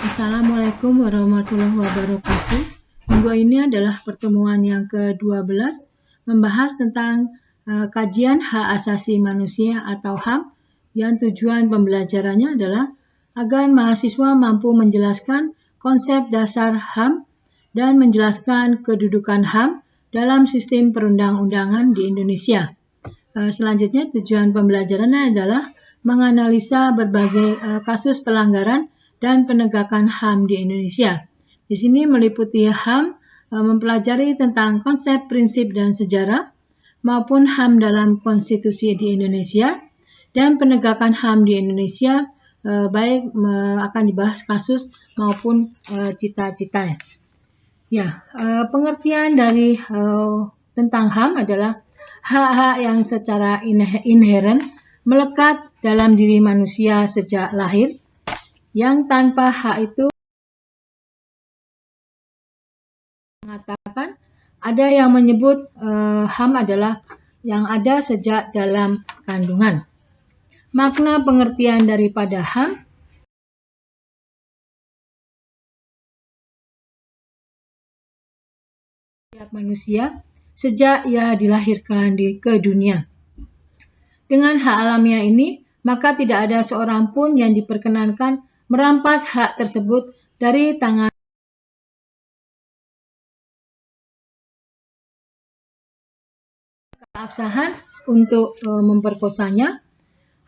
Assalamualaikum warahmatullahi wabarakatuh. Minggu ini adalah pertemuan yang ke-12 membahas tentang kajian hak asasi manusia atau HAM yang tujuan pembelajarannya adalah agar mahasiswa mampu menjelaskan konsep dasar HAM dan menjelaskan kedudukan HAM dalam sistem perundang-undangan di Indonesia. Selanjutnya tujuan pembelajarannya adalah menganalisa berbagai kasus pelanggaran dan penegakan HAM di Indonesia. Di sini meliputi HAM mempelajari tentang konsep, prinsip, dan sejarah maupun HAM dalam konstitusi di Indonesia dan penegakan HAM di Indonesia, baik akan dibahas kasus maupun cita-cita. Pengertian dari tentang HAM adalah hak-hak yang secara inheren melekat dalam diri manusia sejak lahir, yang tanpa hak itu mengatakan ada yang menyebut HAM adalah yang ada sejak dalam kandungan. Makna pengertian daripada HAM setiap manusia sejak ia dilahirkan ke dunia. Dengan hak alamiah ini, maka tidak ada seorang pun yang diperkenankan merampas hak tersebut dari tangan keabsahan untuk memperkosanya.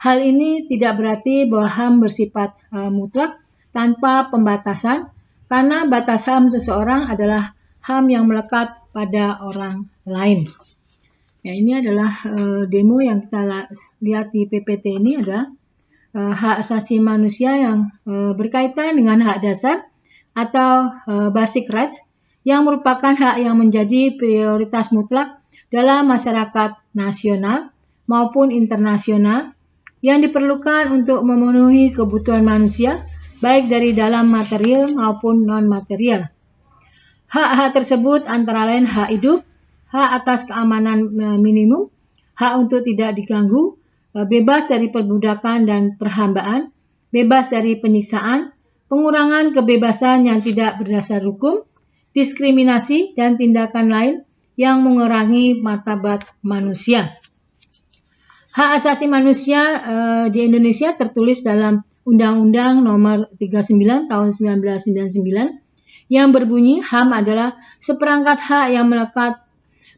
Hal ini tidak berarti bahwa HAM bersifat mutlak tanpa pembatasan, karena batas HAM seseorang adalah HAM yang melekat pada orang lain. Ini adalah demo yang kita lihat di PPT ini adalah hak asasi manusia yang berkaitan dengan hak dasar atau basic rights yang merupakan hak yang menjadi prioritas mutlak dalam masyarakat nasional maupun internasional yang diperlukan untuk memenuhi kebutuhan manusia baik dari dalam material maupun non-material. Hak-hak tersebut antara lain hak hidup, hak atas keamanan minimum, hak untuk tidak diganggu, bebas dari perbudakan dan perhambaan, bebas dari penyiksaan, pengurangan kebebasan yang tidak berdasar hukum, diskriminasi, dan tindakan lain yang mengurangi martabat manusia. Hak asasi manusia di Indonesia tertulis dalam Undang-Undang Nomor 39 Tahun 1999 yang berbunyi HAM adalah seperangkat hak yang melekat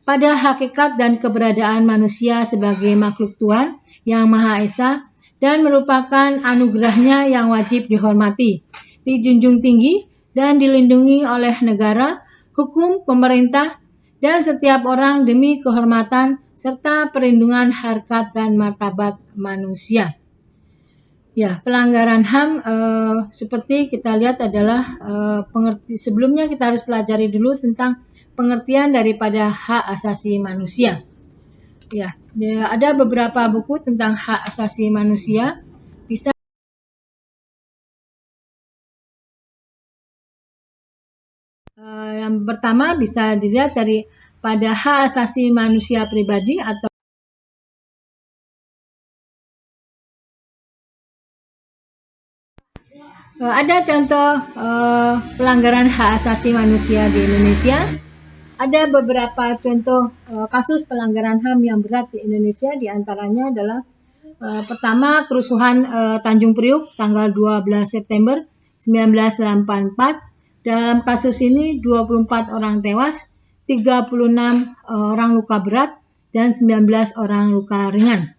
pada hakikat dan keberadaan manusia sebagai makhluk Tuhan yang Maha Esa dan merupakan anugerahnya yang wajib dihormati, dijunjung tinggi, dan dilindungi oleh negara, hukum, pemerintah, dan setiap orang demi kehormatan serta perlindungan harkat dan martabat manusia. Pelanggaran HAM seperti kita lihat adalah sebelumnya kita harus pelajari dulu tentang pengertian daripada hak asasi manusia. Ada beberapa buku tentang hak asasi manusia. Yang pertama bisa dilihat pada hak asasi manusia pribadi atau ada contoh pelanggaran hak asasi manusia di Indonesia. Ada beberapa contoh kasus pelanggaran HAM yang berat di Indonesia, diantaranya adalah pertama kerusuhan Tanjung Priuk tanggal 12 September 1984. Dalam kasus ini 24 orang tewas, 36 orang luka berat, dan 19 orang luka ringan.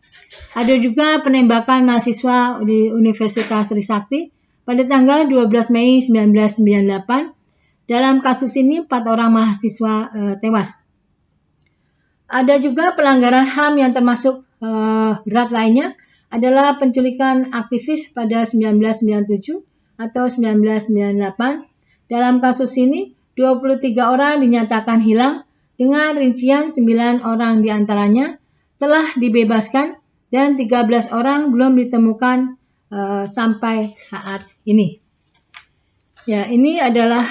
Ada juga penembakan mahasiswa di Universitas Trisakti pada tanggal 12 Mei 1998. Dalam kasus ini 4 orang mahasiswa tewas. Ada juga pelanggaran HAM yang termasuk berat lainnya adalah penculikan aktivis pada 1997 atau 1998. Dalam kasus ini 23 orang dinyatakan hilang dengan rincian 9 orang diantaranya telah dibebaskan dan 13 orang belum ditemukan sampai saat ini. Ini adalah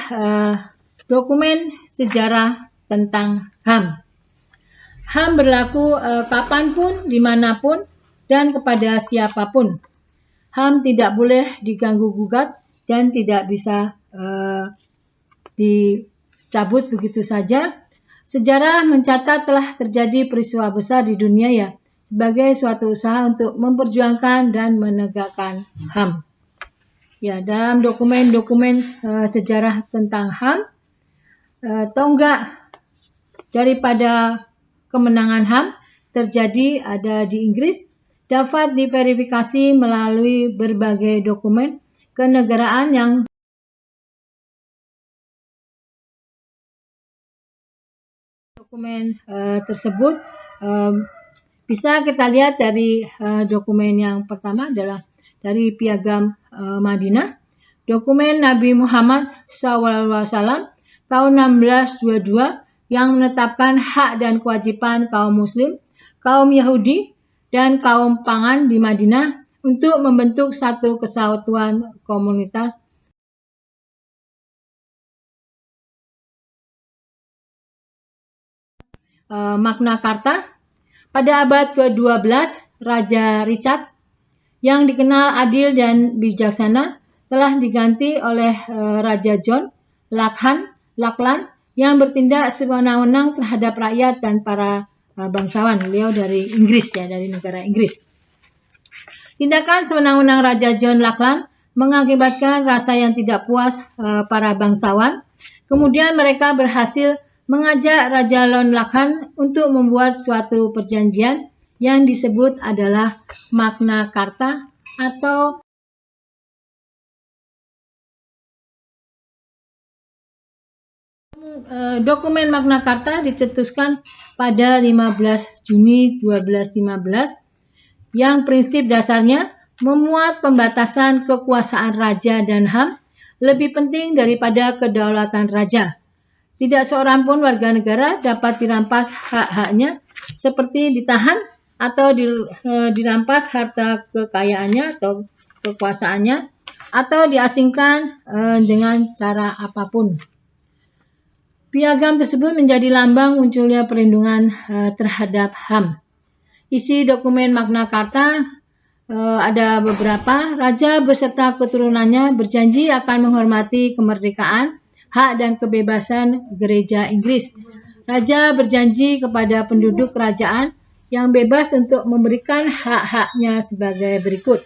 dokumen sejarah tentang HAM. HAM berlaku kapanpun, dimanapun, dan kepada siapapun. HAM tidak boleh diganggu-gugat dan tidak bisa dicabut begitu saja. Sejarah mencatat telah terjadi peristiwa besar di dunia ya, sebagai suatu usaha untuk memperjuangkan dan menegakkan HAM. Ya, dalam dokumen-dokumen sejarah tentang HAM, tonggak daripada kemenangan HAM terjadi ada di Inggris, dapat diverifikasi melalui berbagai dokumen kenegaraan yang dokumen tersebut bisa kita lihat dari dokumen yang pertama adalah dari Piagam Madinah, dokumen Nabi Muhammad SAW tahun 1622 yang menetapkan hak dan kewajiban kaum Muslim, kaum Yahudi, dan kaum Pagan di Madinah untuk membentuk satu kesatuan komunitas. Magna Carta pada abad ke-12, Raja Richard yang dikenal adil dan bijaksana telah diganti oleh Raja John Lackland yang bertindak sewenang-wenang terhadap rakyat dan para bangsawan. Beliau dari Inggris ya, dari negara Inggris. Tindakan sewenang-wenang Raja John Lackland mengakibatkan rasa yang tidak puas para bangsawan. Kemudian mereka berhasil mengajak Raja John Lackland untuk membuat suatu perjanjian yang disebut adalah Magna Carta atau dokumen Magna Carta dicetuskan pada 15 Juni 1215 yang prinsip dasarnya memuat pembatasan kekuasaan raja dan HAM lebih penting daripada kedaulatan raja. Tidak seorang pun warga negara dapat dirampas hak-haknya seperti ditahan atau dirampas harta kekayaannya atau kekuasaannya atau diasingkan dengan cara apapun. Piagam tersebut menjadi lambang munculnya perlindungan terhadap HAM. Isi dokumen Magna Carta ada beberapa. Raja beserta keturunannya berjanji akan menghormati kemerdekaan, hak dan kebebasan gereja Inggris. Raja berjanji kepada penduduk kerajaan yang bebas untuk memberikan hak-haknya sebagai berikut.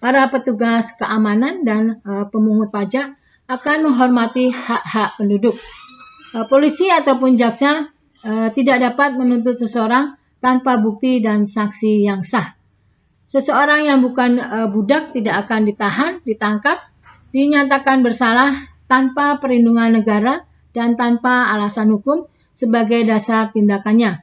Para petugas keamanan dan pemungut pajak akan menghormati hak-hak penduduk. Polisi ataupun jaksa tidak dapat menuntut seseorang tanpa bukti dan saksi yang sah. Seseorang yang bukan budak tidak akan ditahan, ditangkap, dinyatakan bersalah tanpa perlindungan negara dan tanpa alasan hukum sebagai dasar tindakannya.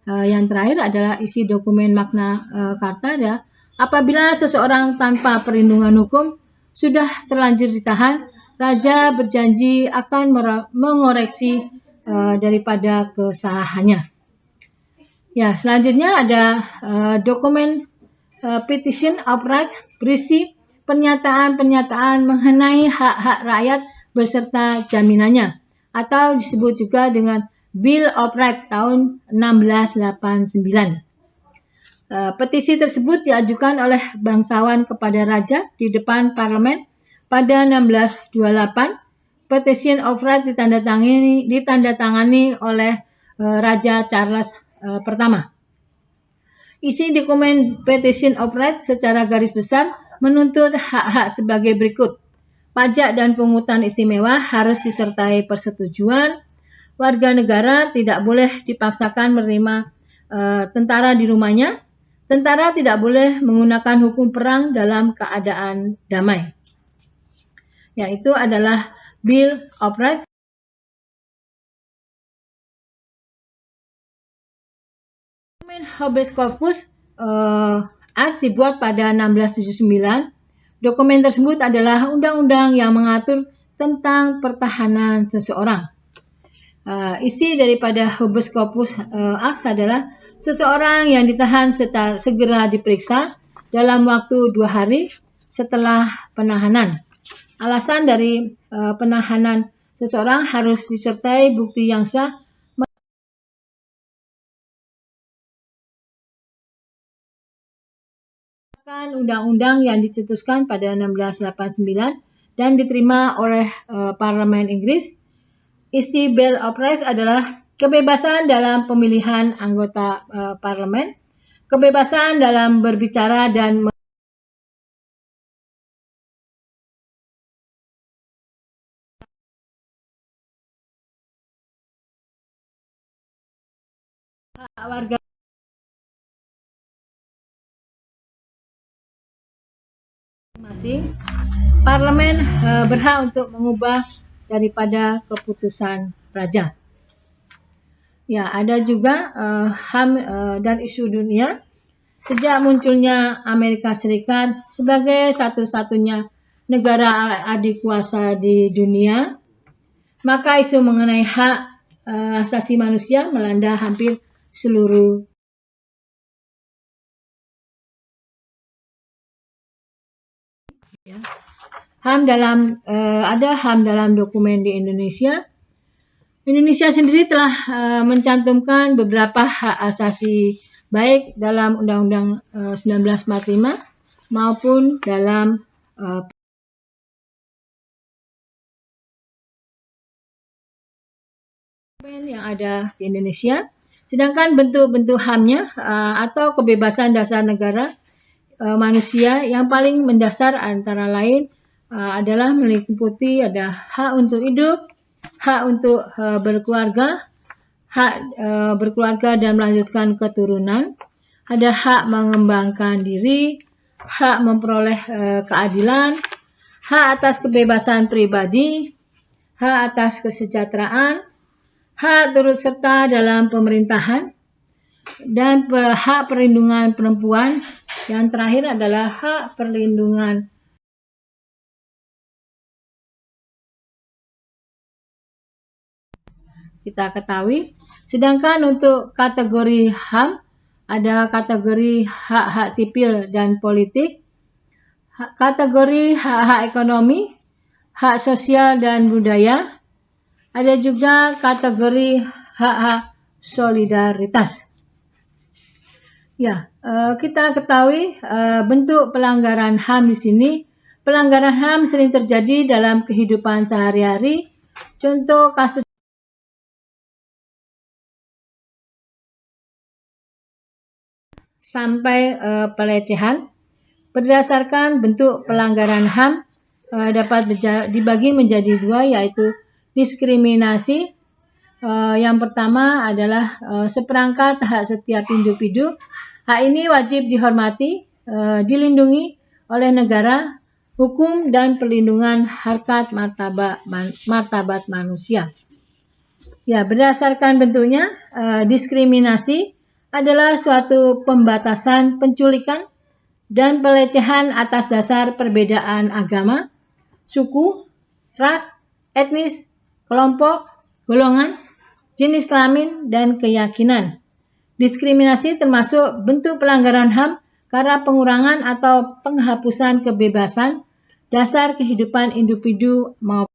Yang terakhir adalah isi dokumen Magna Carta. Apabila seseorang tanpa perlindungan hukum sudah terlanjur ditahan, Raja berjanji akan mengoreksi daripada kesalahannya. Ya, selanjutnya ada dokumen Petition of Rights berisi pernyataan-pernyataan mengenai hak-hak rakyat beserta jaminannya, atau disebut juga dengan Bill of Rights tahun 1689. Petisi tersebut diajukan oleh bangsawan kepada raja di depan parlemen pada 1628. Petition of Rights ditandatangani oleh Raja Charles pertama. Isi dokumen Petition of Rights secara garis besar menuntut hak-hak sebagai berikut. Pajak dan pungutan istimewa harus disertai persetujuan. Warga negara tidak boleh dipaksakan menerima tentara di rumahnya. Tentara tidak boleh menggunakan hukum perang dalam keadaan damai. Yaitu adalah Bill of Rights. Dokumen Habeas Corpus Act dibuat pada 1679. Dokumen tersebut adalah undang-undang yang mengatur tentang pertahanan seseorang. Isi daripada Habeas Corpus Act adalah seseorang yang ditahan secara segera diperiksa dalam waktu 2 hari setelah penahanan. Alasan dari penahanan seseorang harus disertai bukti yang sah. Undang-undang yang dicetuskan pada 1689 dan diterima oleh Parlemen Inggris. Isi Bill of Rights adalah kebebasan dalam pemilihan anggota parlemen, kebebasan dalam berbicara dan warga masing-masing. Parlemen berhak untuk mengubah daripada keputusan raja. Ya, ada juga HAM dan isu dunia. Sejak munculnya Amerika Serikat sebagai satu-satunya negara adikuasa di dunia, maka isu mengenai hak asasi manusia melanda hampir seluruh. Ya. Ada HAM dalam dokumen di Indonesia. Indonesia sendiri telah mencantumkan beberapa hak asasi baik dalam Undang-Undang 1945 maupun dalam yang ada di Indonesia. Sedangkan bentuk-bentuk HAM-nya atau kebebasan dasar negara manusia yang paling mendasar antara lain adalah meliputi ada hak untuk hidup, hak untuk berkeluarga, hak berkeluarga dan melanjutkan keturunan, ada hak mengembangkan diri, hak memperoleh keadilan, hak atas kebebasan pribadi, hak atas kesejahteraan, hak turut serta dalam pemerintahan, dan hak perlindungan perempuan. Yang terakhir adalah hak perlindungan kita ketahui. Sedangkan untuk kategori HAM, ada kategori hak-hak sipil dan politik, kategori hak-hak ekonomi, hak sosial dan budaya, ada juga kategori hak-hak solidaritas. Ya, kita ketahui bentuk pelanggaran HAM di sini. Pelanggaran HAM sering terjadi dalam kehidupan sehari-hari. Contoh kasus sampai pelecehan. Berdasarkan bentuk pelanggaran HAM dapat dibagi menjadi dua, yaitu diskriminasi. Yang pertama adalah seperangkat hak setiap individu. Hak ini wajib dihormati, dilindungi oleh negara, hukum dan perlindungan harkat martabat manusia. Ya, berdasarkan bentuknya, diskriminasi adalah suatu pembatasan, penculikan, dan pelecehan atas dasar perbedaan agama, suku, ras, etnis, kelompok, golongan, jenis kelamin, dan keyakinan. Diskriminasi termasuk bentuk pelanggaran HAM karena pengurangan atau penghapusan kebebasan dasar kehidupan individu maupun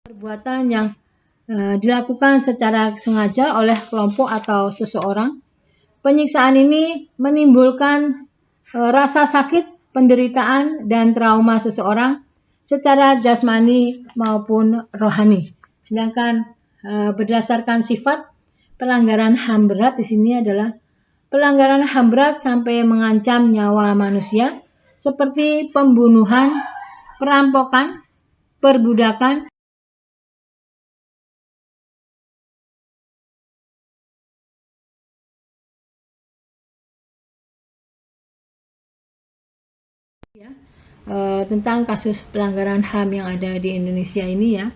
perbuatan yang dilakukan secara sengaja oleh kelompok atau seseorang. Penyiksaan ini menimbulkan rasa sakit, penderitaan, dan trauma seseorang secara jasmani maupun rohani. Sedangkan berdasarkan sifat pelanggaran HAM berat di sini adalah pelanggaran HAM berat sampai mengancam nyawa manusia seperti pembunuhan, perampokan, perbudakan, tentang kasus pelanggaran HAM yang ada di Indonesia ini ya.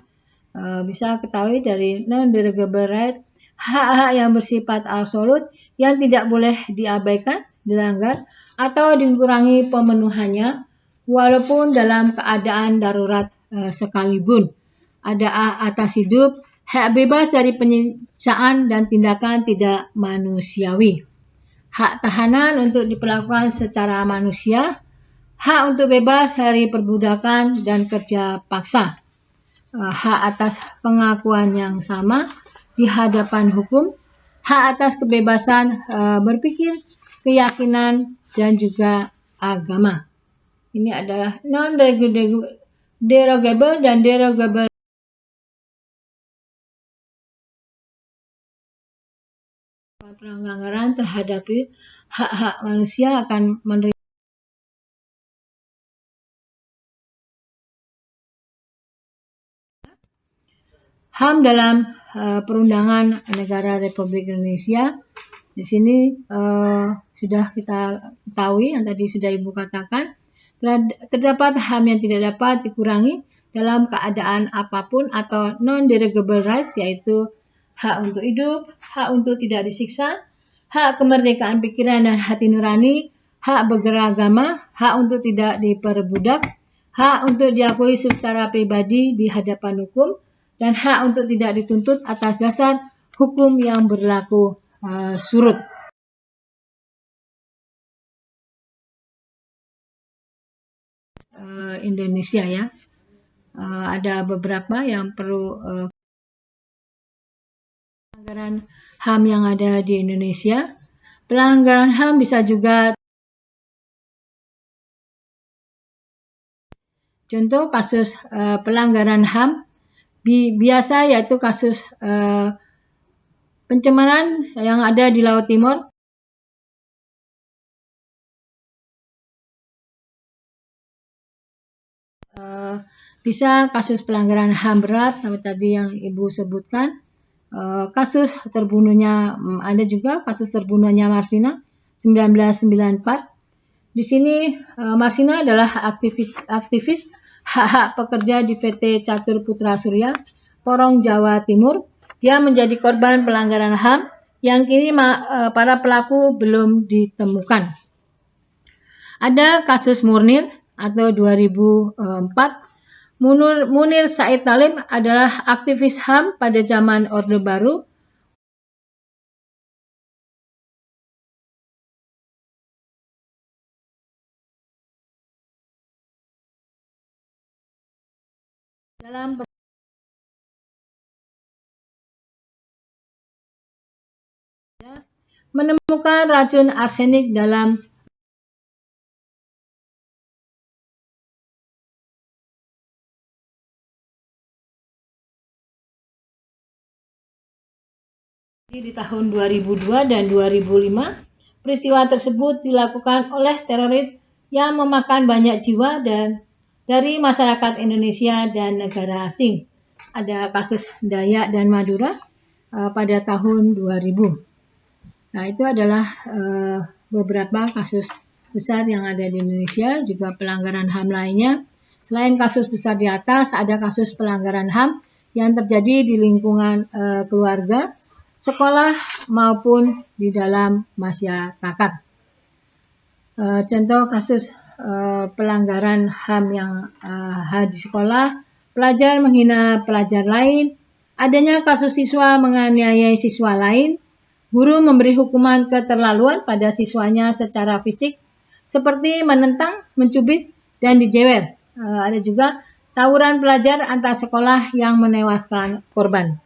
Bisa ketahui dari non-derogable right, hak-hak yang bersifat absolut yang tidak boleh diabaikan, dilanggar, atau dikurangi pemenuhannya walaupun dalam keadaan darurat sekalipun. Ada hak atas hidup, hak bebas dari penyiksaan dan tindakan tidak manusiawi. Hak tahanan untuk diperlakukan secara manusia, hak untuk bebas dari perbudakan dan kerja paksa, hak atas pengakuan yang sama di hadapan hukum, hak atas kebebasan berpikir, keyakinan, dan juga agama. Ini adalah non-derogable dan derogable. Pelanggaran terhadap hak-hak manusia akan menerima HAM dalam Perundangan Negara Republik Indonesia. Di sini sudah kita ketahui yang tadi sudah Ibu katakan, terdapat HAM yang tidak dapat dikurangi dalam keadaan apapun atau non-derogable rights, yaitu hak untuk hidup, hak untuk tidak disiksa, hak kemerdekaan pikiran dan hati nurani, hak beragama, hak untuk tidak diperbudak, hak untuk diakui secara pribadi di hadapan hukum, dan hak untuk tidak dituntut atas dasar hukum yang berlaku surut. Indonesia ya, ada beberapa yang perlu pelanggaran HAM yang ada di Indonesia. Pelanggaran HAM bisa juga contoh kasus pelanggaran HAM biasa yaitu kasus pencemaran yang ada di Laut Timur. Bisa kasus pelanggaran HAM berat seperti tadi yang Ibu sebutkan. Kasus terbunuhnya ada juga kasus terbunuhnya Marsina 1994. Di sini Marsina adalah aktivis hak-hak pekerja di PT Catur Putra Surya, Porong, Jawa Timur. Dia menjadi korban pelanggaran HAM yang kini para pelaku belum ditemukan. Ada kasus Munir atau 2004. Munir Said Talim adalah aktivis HAM pada zaman Orde Baru. Dalam menemukan racun arsenik dalam di tahun 2002 dan 2005. Peristiwa tersebut dilakukan oleh teroris yang memakan banyak jiwa dan dari masyarakat Indonesia dan negara asing. Ada kasus Dayak dan Madura pada tahun 2000. Nah, itu adalah beberapa kasus besar yang ada di Indonesia, juga pelanggaran HAM lainnya. Selain kasus besar di atas, ada kasus pelanggaran HAM yang terjadi di lingkungan keluarga, sekolah maupun di dalam masyarakat. Contoh kasus pelanggaran HAM yang di sekolah, pelajar menghina pelajar lain, adanya kasus siswa menganiaya siswa lain, guru memberi hukuman keterlaluan pada siswanya secara fisik, seperti menentang, mencubit, dan dijewer. Ada juga tawuran pelajar antar sekolah yang menewaskan korban.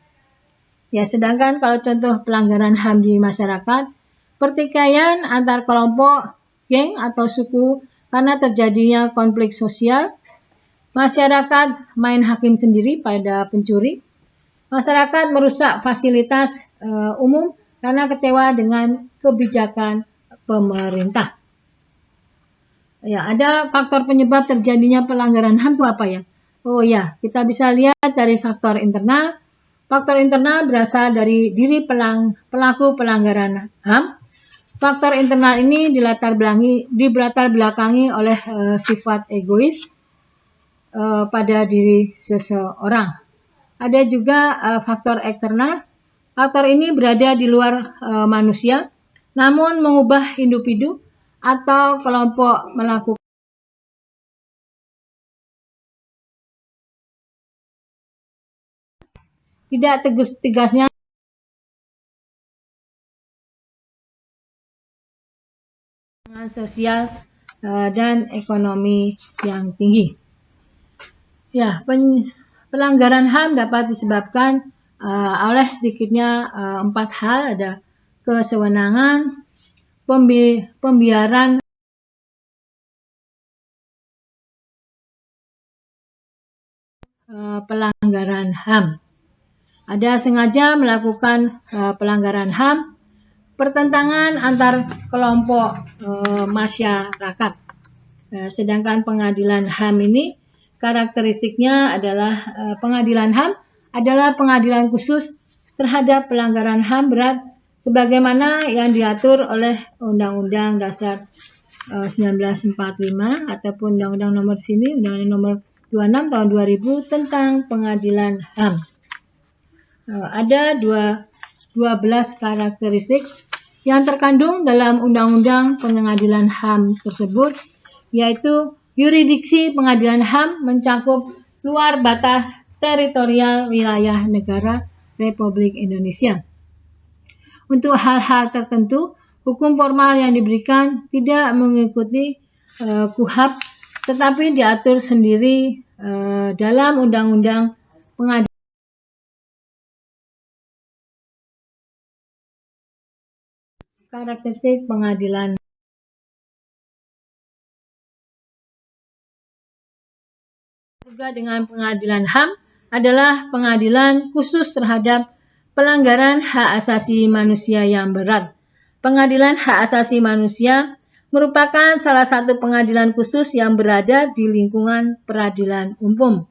Ya, sedangkan kalau contoh pelanggaran HAM di masyarakat, pertikaian antar kelompok, geng atau suku karena terjadinya konflik sosial, masyarakat main hakim sendiri pada pencuri, masyarakat merusak fasilitas umum karena kecewa dengan kebijakan pemerintah. Ya, ada faktor penyebab terjadinya pelanggaran HAM itu apa ya? Oh ya, kita bisa lihat dari faktor internal. Faktor internal berasal dari diri pelaku pelanggaran HAM. Faktor internal ini dilatar belakangi oleh sifat egois pada diri seseorang. Ada juga faktor eksternal. Faktor ini berada di luar manusia, namun mengubah individu atau kelompok melakukan tidak tegasnya dengan sosial dan ekonomi yang tinggi. Ya, pelanggaran HAM dapat disebabkan oleh sedikitnya 4 hal. Ada kesewenangan, pembiaran pelanggaran HAM. Ada sengaja melakukan pelanggaran HAM, pertentangan antar kelompok masyarakat. Sedangkan pengadilan HAM ini karakteristiknya adalah pengadilan HAM adalah pengadilan khusus terhadap pelanggaran HAM berat sebagaimana yang diatur oleh Undang-Undang Dasar 1945 ataupun Undang-Undang nomor sini, Undang-Undang nomor 26 tahun 2000 tentang pengadilan HAM. Ada 12 karakteristik yang terkandung dalam Undang-Undang Pengadilan HAM tersebut, yaitu yurisdiksi pengadilan HAM mencakup luar batas teritorial wilayah negara Republik Indonesia. Untuk hal-hal tertentu, hukum formal yang diberikan tidak mengikuti KUHAP, tetapi diatur sendiri dalam Undang-Undang Pengadilan. Karakteristik pengadilan juga dengan pengadilan HAM adalah pengadilan khusus terhadap pelanggaran hak asasi manusia yang berat. Pengadilan hak asasi manusia merupakan salah satu pengadilan khusus yang berada di lingkungan peradilan umum.